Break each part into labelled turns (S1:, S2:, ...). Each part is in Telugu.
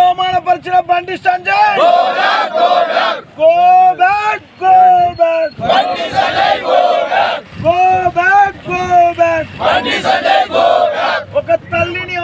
S1: అవమానపరిచిన బండి సంజయ్ గో బ్యాక్ ఒక తల్లిని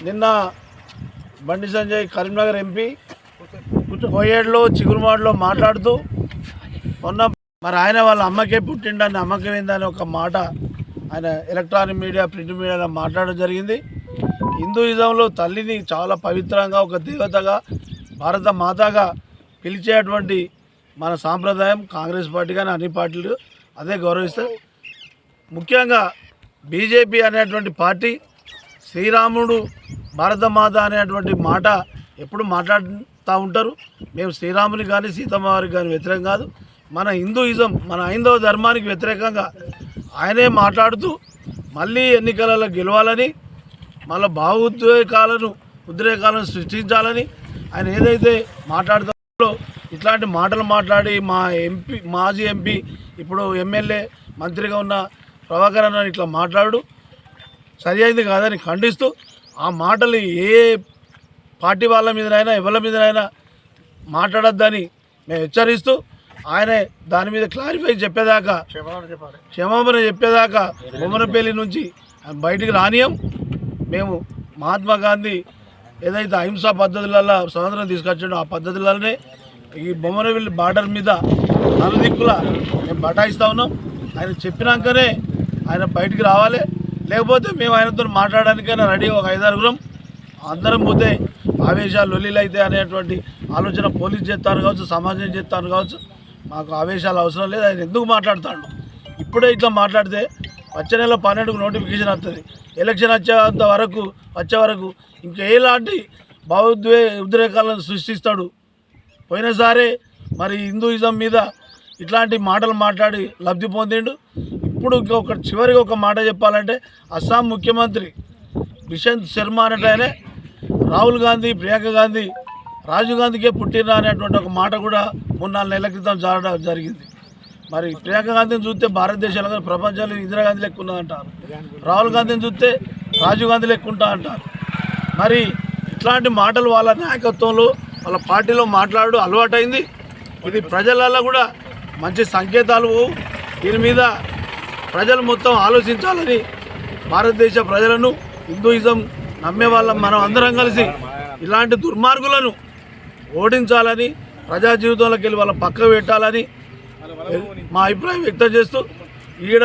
S1: నిన్న బండి సంజయ్ కరీంనగర్ ఎంపీ కోయేడులో చిగురుమాడులో మాట్లాడుతూ మొన్న మరి ఆయన వాళ్ళ అమ్మకే పుట్టిండని అమ్మకం ఏందని ఒక మాట ఆయన ఎలక్ట్రానిక్ మీడియా ప్రింట్ మీడియాలో మాట్లాడడం జరిగింది. హిందూయిజంలో తల్లిని చాలా పవిత్రంగా ఒక దేవతగా భారత మాతగా పిలిచేటువంటి మన సాంప్రదాయం. కాంగ్రెస్ పార్టీ కానీ అన్ని పార్టీలు అదే గౌరవిస్తారు. ముఖ్యంగా బీజేపీ అనేటువంటి పార్టీ శ్రీరాముడు భారతమాత అనేటువంటి మాట ఎప్పుడు మాట్లాడుతూ ఉంటారు. మేము శ్రీరాముని కానీ సీతమ్మ వారికి కానీ వ్యతిరేకం కాదు. మన హిందూయిజం మన హైందవ ధర్మానికి వ్యతిరేకంగా ఆయనే మాట్లాడుతూ మళ్ళీ ఎన్నికలలో గెలవాలని మళ్ళీ ఉద్రేకాలను సృష్టించాలని ఆయన ఏదైతే మాట్లాడుతారో ఇట్లాంటి మాటలు మాట్లాడి మాజీ ఎంపీ ఇప్పుడు ఎమ్మెల్యే మంత్రిగా ఉన్న ప్రభాకర్ అన్న ఇట్లా మాట్లాడు సరి అయింది కాదని ఖండిస్తూ ఆ మాటలు ఏ పార్టీ వాళ్ళ మీదనైనా ఎవరి మీదనైనా మాట్లాడొద్దని మేము హెచ్చరిస్తూ ఆయనే దాని మీద క్లారిఫై చెప్పేదాకా క్షమాపణ చెప్పేదాకా బొమ్మనపల్లి నుంచి బయటికి రానియం. మేము మహాత్మా గాంధీ ఏదైతే అహింసా పద్ధతులలో స్వతంత్రం తీసుకొచ్చాడో ఆ పద్ధతులనే ఈ బొమ్మనపల్లి బార్డర్ మీద నలుదిక్కుల మేము బటాయిస్తూ ఉన్నాం. ఆయన చెప్పినాకనే ఆయన బయటికి రావాలి, లేకపోతే మేము ఆయనతో మాట్లాడడానికైనా రెడీ. ఒక 5-6 అందరం పోతే ఆవేశాలు లొల్లిలు అయితే అనేటువంటి ఆలోచన పోలీసు చేస్తాను కావచ్చు, సమాజం చేస్తాను కావచ్చు. మాకు ఆవేశాలు అవసరం లేదు. ఆయన ఎందుకు మాట్లాడతాడు? ఇప్పుడే ఇట్లా మాట్లాడితే వచ్చే నెల 12కు నోటిఫికేషన్ వస్తుంది. ఎలక్షన్ వచ్చే వరకు ఇంకేలాంటి ఉద్రేకాలను సృష్టిస్తాడు. పోయినసారే మరి హిందూయిజం మీద ఇట్లాంటి మాటలు మాట్లాడి లబ్ధి పొందిండు. ఇప్పుడు చివరిగా ఒక మాట చెప్పాలంటే అస్సాం ముఖ్యమంత్రి బిషంత్ శర్మ అనేటనే రాహుల్ గాంధీ, ప్రియాంక గాంధీ, రాజీవ్ గాంధీకే పుట్టిన అనేటువంటి ఒక మాట కూడా 3-4 నెలల క్రితం జరిగింది. మరి ప్రియాంక గాంధీని చూస్తే భారతదేశంలో కానీ ప్రపంచంలో ఇందిరాగాంధీ లెక్క ఉన్నదంటారు. రాహుల్ గాంధీని చూస్తే రాజీవ్ గాంధీ లెక్క ఉంటా అంటారు. మరి ఇట్లాంటి మాటలు వాళ్ళ నాయకత్వంలో వాళ్ళ పార్టీలో మాట్లాడు అలవాటైంది. ఇది ప్రజలలో కూడా మంచి సంకేతాలు. దీని మీద ప్రజలు మొత్తం ఆలోచించాలని, భారతదేశ ప్రజలను హిందూయిజం నమ్మే వాళ్ళం మనం అందరం కలిసి ఇలాంటి దుర్మార్గులను ఓడించాలని, ప్రజా జీవితంలోకి వెళ్ళి వాళ్ళ పక్క పెట్టాలని మా అభిప్రాయం వ్యక్తం చేస్తూ ఈడ